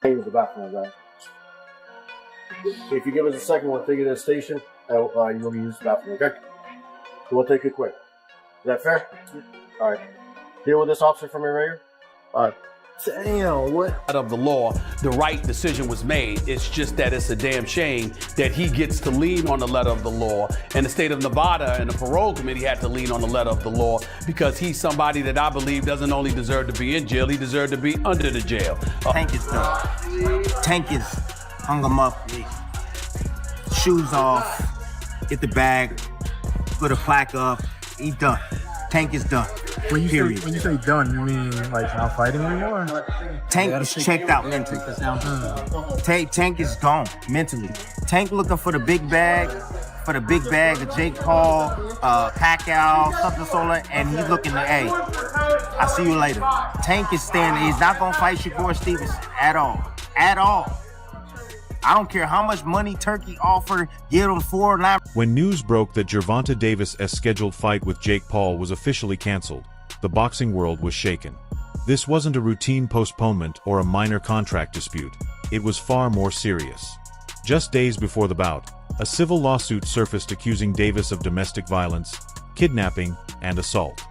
Use the bathroom, guys. If you give us a second, we'll take it to the station. You will use the bathroom, okay? So we'll take it quick. Is that fair? All right. Deal with this officer for me right here. All right. Damn, what? Out of the law, the right decision was made. It's just that it's a damn shame that he gets to lean on the letter of the law. And the state of Nevada and the parole committee had to lean on the letter of the law because he's somebody that I believe doesn't only deserve to be in jail, he deserved to be under the jail. Tank is done. Tank is hung him up, shoes off, get the bag, put a plaque up, he done. Tank is done. When you say done, you mean like not fighting anymore? Tank is checked out mentally. Tank is gone mentally. Tank looking for the big bag, of Jake Paul, Pacquiao, something solar, and he's looking to, hey, I'll see you later. Tank is standing. He's not gonna fight Shakur Stevens at all. I don't care how much money Turkey offered, give him 4-9. When news broke that Gervonta Davis' scheduled fight with Jake Paul was officially canceled, the boxing world was shaken. This wasn't a routine postponement or a minor contract dispute. It was far more serious. Just days before the bout, a civil lawsuit surfaced accusing Davis of domestic violence, kidnapping, and assault.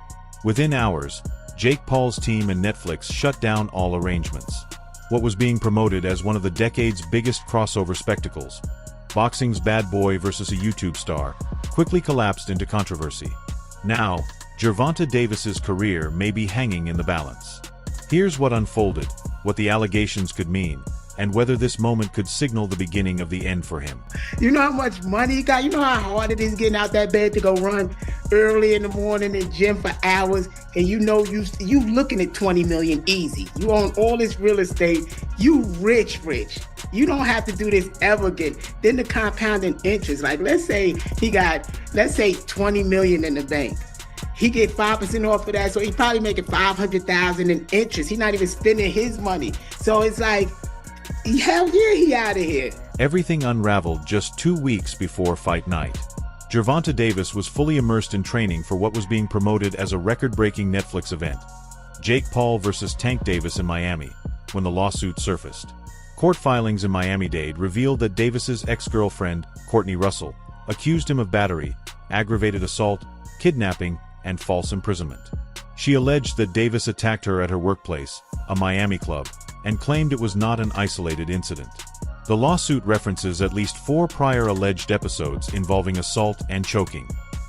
Within hours, Jake Paul's team and Netflix shut down all arrangements. What was being promoted as one of the decade's biggest crossover spectacles, boxing's Bad Boy versus a YouTube star, quickly collapsed into controversy. Now, Gervonta Davis's career may be hanging in the balance. Here's what unfolded, what the allegations could mean, and whether this moment could signal the beginning of the end for him. You know how much money he got? You know how hard it is getting out that bed to go run early in the morning in the gym for hours? And you know you looking at 20 million easy. You own all this real estate. You rich. You don't have to do this ever again. Then the compounding interest, like let's say 20 million in the bank. He get 5% off of that, so he probably making 500,000 in interest. He's not even spending his money. So it's like, hell yeah, he out of here. Everything unraveled just 2 weeks before fight night. Gervonta Davis was fully immersed in training for what was being promoted as a record-breaking Netflix event, Jake Paul versus Tank Davis in Miami, when the lawsuit surfaced. Court filings in Miami-Dade revealed that Davis's ex-girlfriend, Courtney Russell, accused him of battery, aggravated assault, kidnapping, and false imprisonment. She alleged that Davis attacked her at her workplace, a Miami club, and claimed it was not an isolated incident. The lawsuit references at least 4 prior alleged episodes involving assault and choking.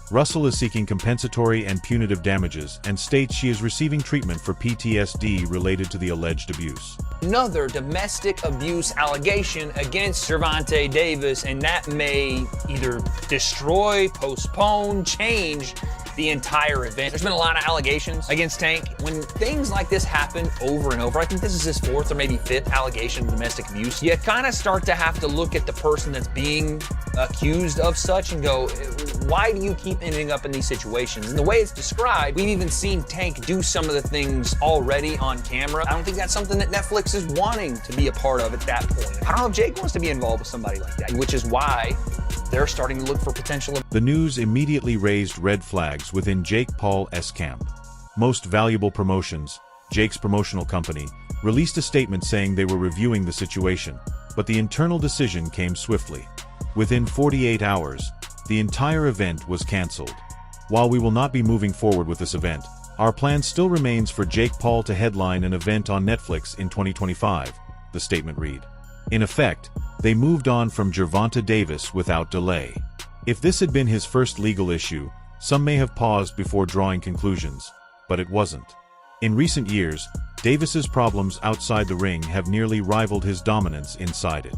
Russell is seeking compensatory and punitive damages and states she is receiving treatment for PTSD related to the alleged abuse. Another domestic abuse allegation against Gervonta Davis, and that may either destroy, postpone, change the entire event. There's been a lot of allegations against Tank. When things like this happen over and over, I think this is his 4th or maybe 5th allegation of domestic abuse, you kind of start to have to look at the person that's being accused of such and go, why do you keep ending up in these situations? And the way it's described, we've even seen Tank do some of the things already on camera. I don't think that's something that Netflix is wanting to be a part of at that point. I don't know if Jake wants to be involved with somebody like that, which is why they're starting to look for potential. The news immediately raised red flags within Jake Paul's camp. Most Valuable Promotions, Jake's promotional company, released a statement saying they were reviewing the situation, but the internal decision came swiftly. Within 48 hours, the entire event was canceled. While we will not be moving forward with this event, our plan still remains for Jake Paul to headline an event on Netflix in 2025, the statement read. In effect, they moved on from Gervonta Davis without delay. If this had been his first legal issue, some may have paused before drawing conclusions, but it wasn't. In recent years, Davis's problems outside the ring have nearly rivaled his dominance inside it.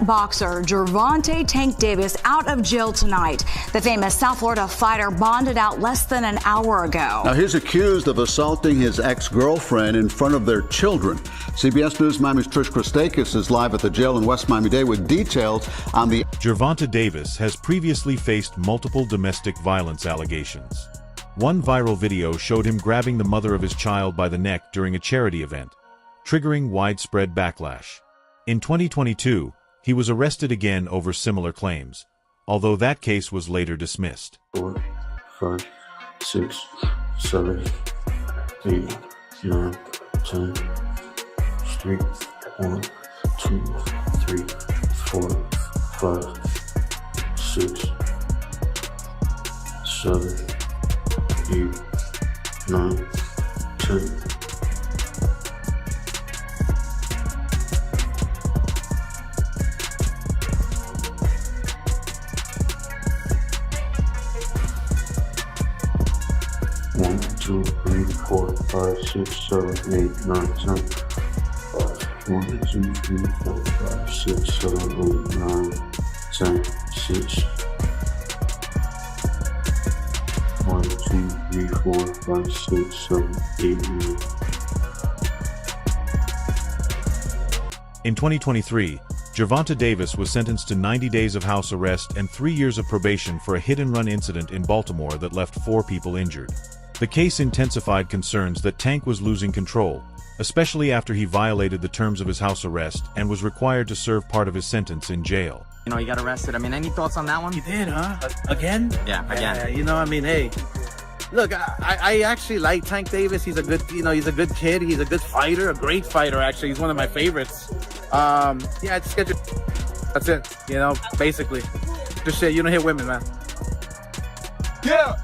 Boxer Gervonta Tank Davis out of jail tonight. The famous South Florida fighter bonded out less than an hour ago. Now he's accused of assaulting his ex-girlfriend in front of their children. CBS News Miami's Trish Christakis is live at the jail in West Miami-Dade with details on the... Gervonta Davis has previously faced multiple domestic violence allegations. One viral video showed him grabbing the mother of his child by the neck during a charity event, triggering widespread backlash. In 2022, he was arrested again over similar claims, although that case was later dismissed. 4, 5, 6, 7, 8, 9, 10, straight, 1, 2, 3, 4, 5, 6, 7, 8, 9, 10. One, 2, 3, 4, 5, 6, 7, 8, 9, 10. 1, 2, 3, 4, 5, 6, 7, 8, 9, 10, 6. 1, 2, 3, 4, 5, 6, 7, 8, 9. In 2023, Gervonta Davis was sentenced to 90 days of house arrest and 3 years of probation for a hit-and-run incident in Baltimore that left 4 people injured. The case intensified concerns that Tank was losing control, especially after he violated the terms of his house arrest and was required to serve part of his sentence in jail. You know, he got arrested. I mean, any thoughts on that one? You did, huh? Again? Yeah, again. Yeah, you know, I mean, hey, look, I actually like Tank Davis. He's a good, he's a good kid. He's a good fighter, a great fighter, actually. He's one of my favorites. Yeah, just get your... That's it, you know, basically. Just shit, you don't hit women, man. Yeah!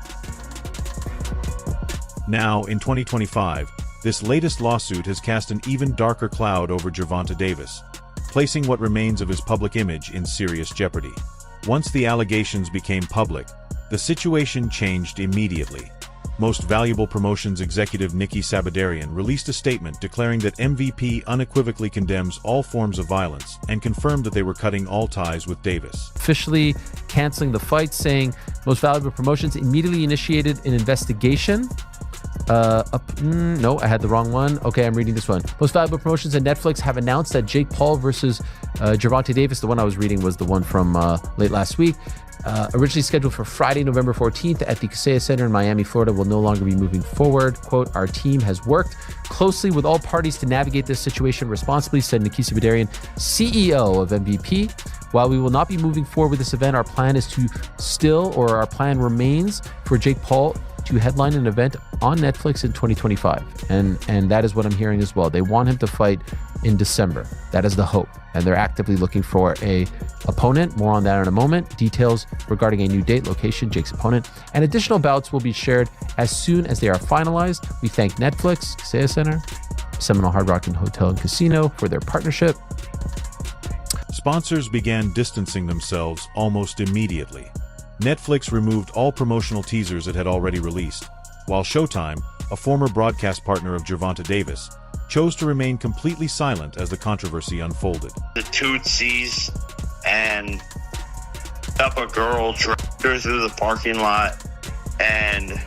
Now, in 2025, this latest lawsuit has cast an even darker cloud over Gervonta Davis, placing what remains of his public image in serious jeopardy. Once the allegations became public, the situation changed immediately. Most Valuable Promotions executive Nikki Sabadarian released a statement declaring that MVP unequivocally condemns all forms of violence and confirmed that they were cutting all ties with Davis. Officially canceling the fight, saying Most Valuable Promotions immediately initiated an investigation. No, I had the wrong one. Okay, I'm reading this one. Most Valuable Promotions and Netflix have announced that Jake Paul versus Gervonta Davis, the one I was reading was the one from late last week, originally scheduled for Friday, November 14th at the Kaseya Center in Miami, Florida, will no longer be moving forward. Quote, our team has worked closely with all parties to navigate this situation responsibly, said Nikki Sabadarian, CEO of MVP. While we will not be moving forward with this event, our plan remains for Jake Paul to headline an event on Netflix in 2025. And that is what I'm hearing as well. They want him to fight in December. That is the hope. And they're actively looking for a opponent. More on that in a moment. Details regarding a new date, location, Jake's opponent, and additional bouts will be shared as soon as they are finalized. We thank Netflix, Kaseya Center, Seminole Hard Rock and Hotel and Casino for their partnership. Sponsors began distancing themselves almost immediately. Netflix removed all promotional teasers it had already released, while Showtime, a former broadcast partner of Gervonta Davis, chose to remain completely silent as the controversy unfolded. The Tootsies and up a girl, dragged her through the parking lot and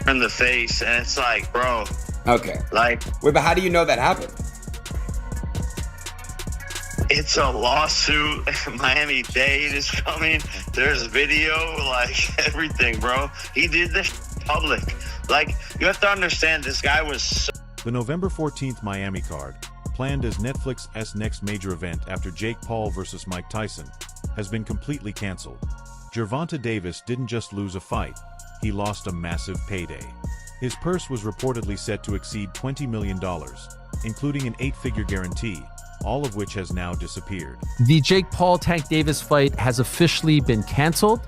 in the face, and it's like, bro. Okay. Like, wait, but how do you know that happened? It's a lawsuit. Miami-Dade is coming. There's video, like everything, bro. He did this public. Like, you have to understand, this guy was. The November 14th Miami card, planned as Netflix's next major event after Jake Paul versus Mike Tyson, has been completely canceled. Gervonta Davis didn't just lose a fight, he lost a massive payday. His purse was reportedly set to exceed $20 million, including an 8-figure guarantee, all of which has now disappeared. The Jake Paul Tank Davis fight has officially been canceled.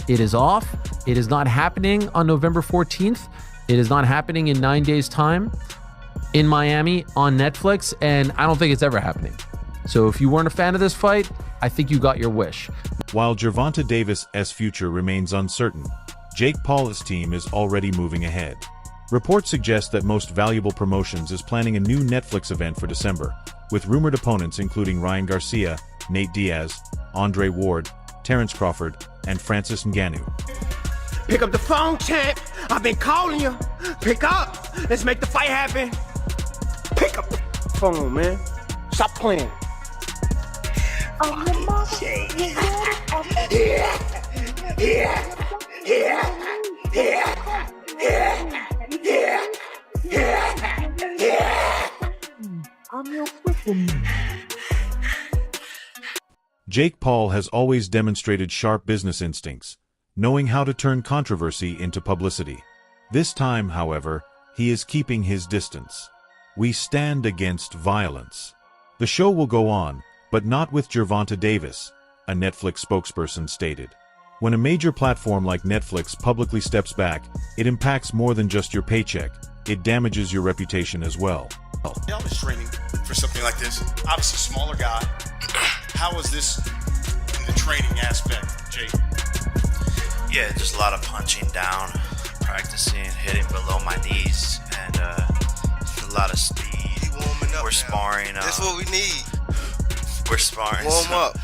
It is off. It is not happening on November 14th. It is not happening in 9 days' time in Miami on Netflix, and I don't think it's ever happening. So if you weren't a fan of this fight, I think you got your wish. While Gervonta Davis' future remains uncertain, Jake Paul's team is already moving ahead. Reports suggest that Most Valuable Promotions is planning a new Netflix event for December, with rumored opponents including Ryan Garcia, Nate Diaz, Andre Ward, Terrence Crawford, and Francis Ngannou. Pick up the phone, champ. I've been calling you. Pick up. Let's make the fight happen. Pick up the phone, man. Stop playing. Jake Paul has always demonstrated sharp business instincts, knowing how to turn controversy into publicity. This time, however, he is keeping his distance. We stand against violence. The show will go on, but not with Gervonta Davis, a Netflix spokesperson stated. When a major platform like Netflix publicly steps back, it impacts more than just your paycheck. It damages your reputation as well. I was training for something like this. Obviously, smaller guy. How was this in the training aspect, Jake? Yeah, just a lot of punching down, practicing, hitting below my knees, and a lot of speed. We're sparring. That's what we need. We're sparring. Warm up.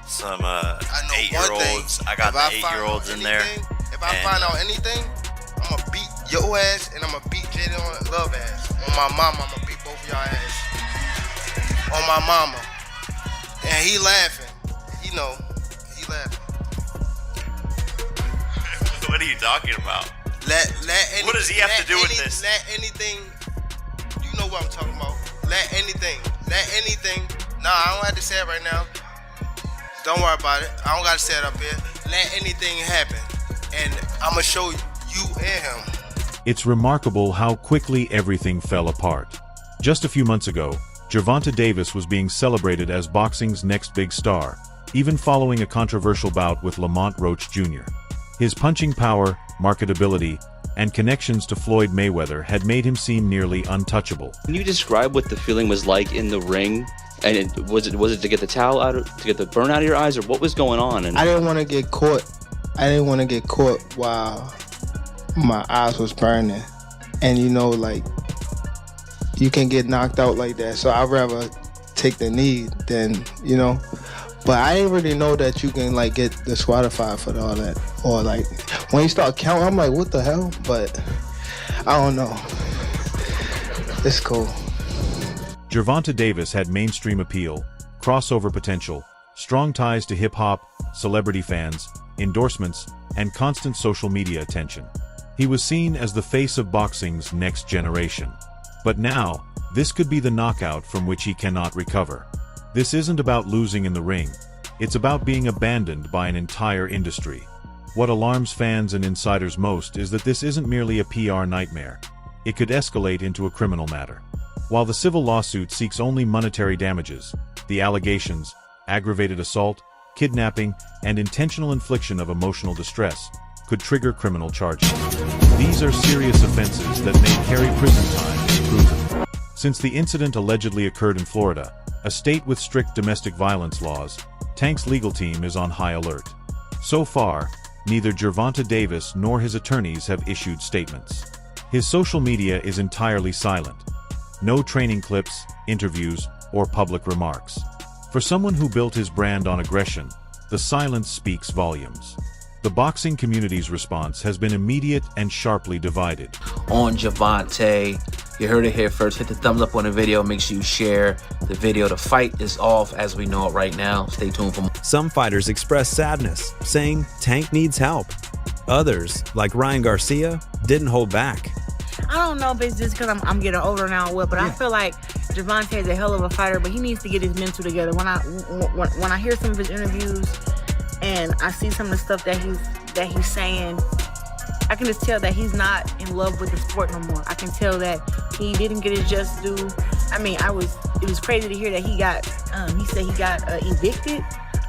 Some 8-year-olds. I got the 8-year-olds in there. If I find out anything, I'm gonna beat your ass and I'm gonna beat Jaden Love ass. On my mama, I'm gonna beat both of y'all ass. On my mama. And he laughing. He laughing. What are you talking about? What does he have to do with this? Let anything, you know what I'm talking about. Let anything. Nah, I don't have to say it right now. Don't worry about it. I don't got to say it up here. Let anything happen. And I'm going to show you and him. It's remarkable how quickly everything fell apart. Just a few months ago, Gervonta Davis was being celebrated as boxing's next big star, even following a controversial bout with Lamont Roach Jr. His punching power, marketability, and connections to Floyd Mayweather had made him seem nearly untouchable. Can you describe what the feeling was like in the ring? And was it to get the towel out, to get the burn out of your eyes, or what was going on? And I didn't want to get caught. While my eyes was burning, and you can get knocked out like that. So I'd rather take the knee than But I didn't really know that you can get disqualified for all that, or when you start counting, I'm like, what the hell? But I don't know. It's cool. Gervonta Davis had mainstream appeal, crossover potential, strong ties to hip-hop, celebrity fans, endorsements, and constant social media attention. He was seen as the face of boxing's next generation. But now, this could be the knockout from which he cannot recover. This isn't about losing in the ring. It's about being abandoned by an entire industry. What alarms fans and insiders most is that this isn't merely a PR nightmare. It could escalate into a criminal matter. While the civil lawsuit seeks only monetary damages, the allegations, aggravated assault, kidnapping, and intentional infliction of emotional distress could trigger criminal charges. These are serious offenses that may carry prison time if proven. Since the incident allegedly occurred in Florida, a state with strict domestic violence laws, Tank's legal team is on high alert. So far, neither Gervonta Davis nor his attorneys have issued statements. His social media is entirely silent. No training clips, interviews, or public remarks. For someone who built his brand on aggression, the silence speaks volumes. The boxing community's response has been immediate and sharply divided. On Gervonta, you heard it here first. Hit the thumbs up on the video. Make sure you share the video. The fight is off as we know it right now. Stay tuned for more. Some fighters express sadness, saying Tank needs help. Others, like Ryan Garcia, didn't hold back. I don't know if it's just because I'm getting older now or what, but I feel like Gervonta is a hell of a fighter, but he needs to get his mental together. When I hear some of his interviews and I see some of the stuff that he's saying, I can just tell that he's not in love with the sport no more. I can tell that he didn't get his just due. I mean, it was crazy to hear that he said he got evicted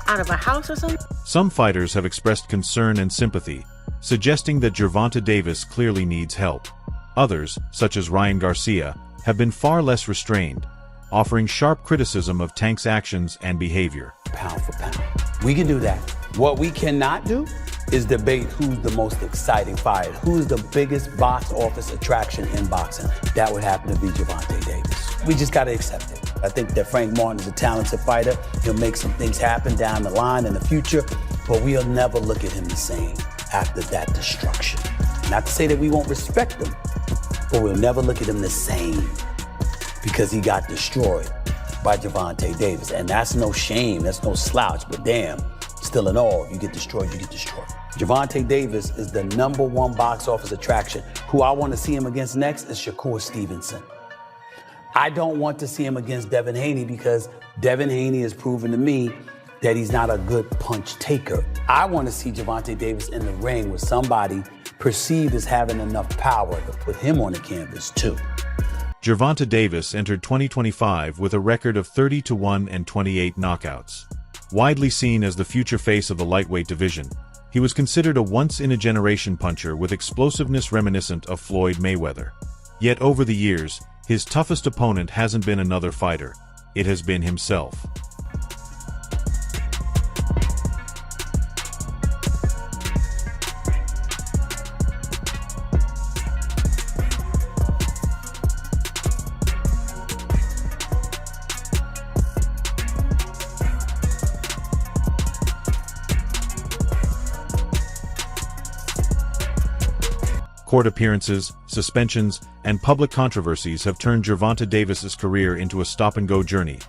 out of a house or something. Some fighters have expressed concern and sympathy, suggesting that Gervonta Davis clearly needs help. Others, such as Ryan Garcia, have been far less restrained, offering sharp criticism of Tank's actions and behavior. Pound for pound. We can do that. What we cannot do is debate who's the most exciting fighter, who's the biggest box office attraction in boxing. That would happen to be Gervonta Davis. We just got to accept it. I think that Frank Martin is a talented fighter. He'll make some things happen down the line in the future, but we'll never look at him the same after that destruction. Not to say that we won't respect him, but we'll never look at him the same because he got destroyed by Gervonta Davis. And that's no shame, that's no slouch, but damn, still in all, if you get destroyed, you get destroyed. Gervonta Davis is the #1 box office attraction. Who I want to see him against next is Shakur Stevenson. I don't want to see him against Devin Haney because Devin Haney has proven to me that he's not a good punch taker. I want to see Gervonta Davis in the ring with somebody perceived as having enough power to put him on the canvas too. Gervonta Davis entered 2025 with a record of 30-1 and 28 knockouts. Widely seen as the future face of the lightweight division, he was considered a once-in-a-generation puncher with explosiveness reminiscent of Floyd Mayweather. Yet over the years, his toughest opponent hasn't been another fighter, it has been himself. Court appearances, suspensions, and public controversies have turned Gervonta Davis's career into a stop-and-go journey,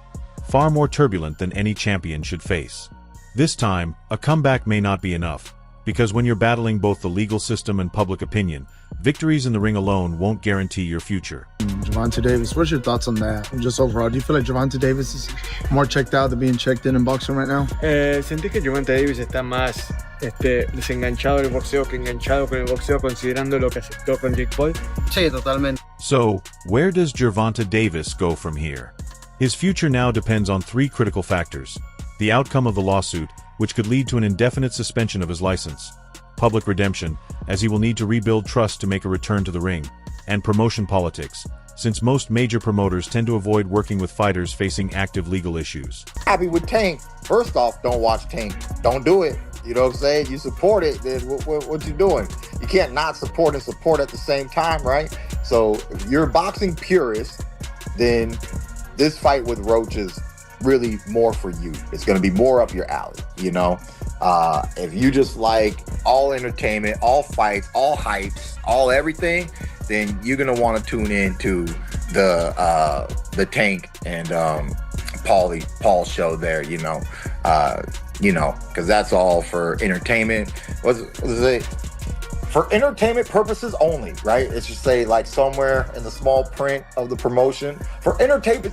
far more turbulent than any champion should face. This time, a comeback may not be enough, because when you're battling both the legal system and public opinion, victories in the ring alone won't guarantee your future. Gervonta Davis, what's your thoughts on that? Just overall, do you feel like Gervonta Davis is more checked out than being checked in boxing right now? Sentí que Gervonta Davis está más desenganchado del boxeo que enganchado con el boxeo, considerando lo que aceptó con Jake Paul. Sí, totalmente. So, where does Gervonta Davis go from here? His future now depends on three critical factors: the outcome of the lawsuit, which could lead to an indefinite suspension of his license; public redemption, as he will need to rebuild trust to make a return to the ring; and promotion politics, since most major promoters tend to avoid working with fighters facing active legal issues. Happy with Tank. First off, don't watch Tank. Don't do it. You know what I'm saying? You support it, then what you doing? You can't not support and support at the same time, right? So if you're a boxing purist, then this fight with Roach is really more for you. It's going to be more up your alley, you know? If you just like all entertainment, all fights, all hypes, all everything, then you're going to want to tune in to the Tank and Paul show there, you know, because that's all for entertainment. What is it? For entertainment purposes only, right? It's just say like somewhere in the small print of the promotion. For entertainment,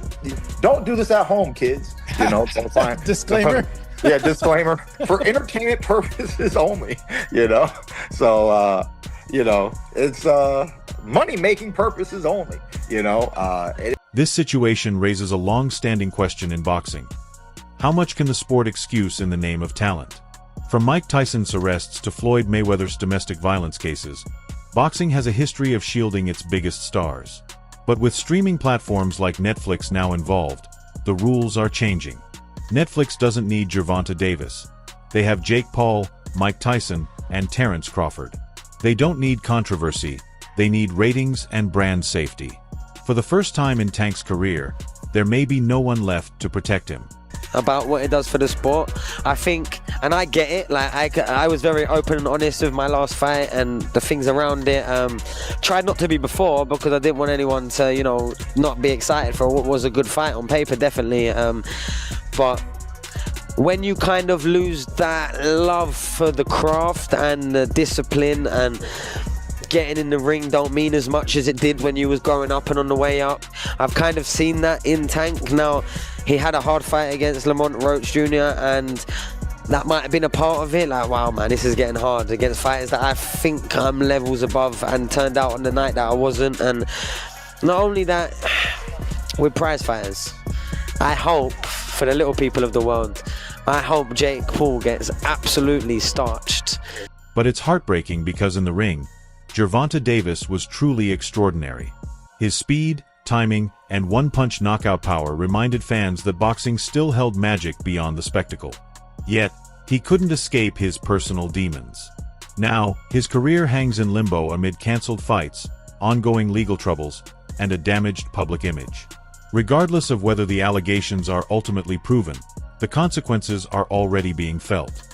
don't do this at home, kids. You know, so fine. Disclaimer. Yeah, disclaimer. For entertainment purposes only, you know. So, you know, it's money-making purposes only, you know. This situation raises a long-standing question in boxing. How much can the sport excuse in the name of talent? From Mike Tyson's arrests to Floyd Mayweather's domestic violence cases, boxing has a history of shielding its biggest stars. But with streaming platforms like Netflix now involved, the rules are changing. Netflix doesn't need Gervonta Davis. They have Jake Paul, Mike Tyson, and Terrence Crawford. They don't need controversy, they need ratings and brand safety. For the first time in Tank's career, there may be no one left to protect him. About what it does for the sport, I think, and I get it, like I was very open and honest with my last fight and the things around it. Tried not to be before because I didn't want anyone to, you know, not be excited for what was a good fight on paper, definitely. But when you kind of lose that love for the craft and the discipline, and getting in the ring don't mean as much as it did when you was growing up and on the way up. I've kind of seen that in Tank. Now, he had a hard fight against Lamont Roach Jr. and that might have been a part of it. Like, wow, man, this is getting hard against fighters that I think I'm levels above, and turned out on the night that I wasn't. And not only that, with prize fighters, I hope, for the little people of the world, I hope Jake Paul gets absolutely starched. But it's heartbreaking because in the ring, Gervonta Davis was truly extraordinary. His speed, timing, and one-punch knockout power reminded fans that boxing still held magic beyond the spectacle. Yet, he couldn't escape his personal demons. Now, his career hangs in limbo amid cancelled fights, ongoing legal troubles, and a damaged public image. Regardless of whether the allegations are ultimately proven, the consequences are already being felt.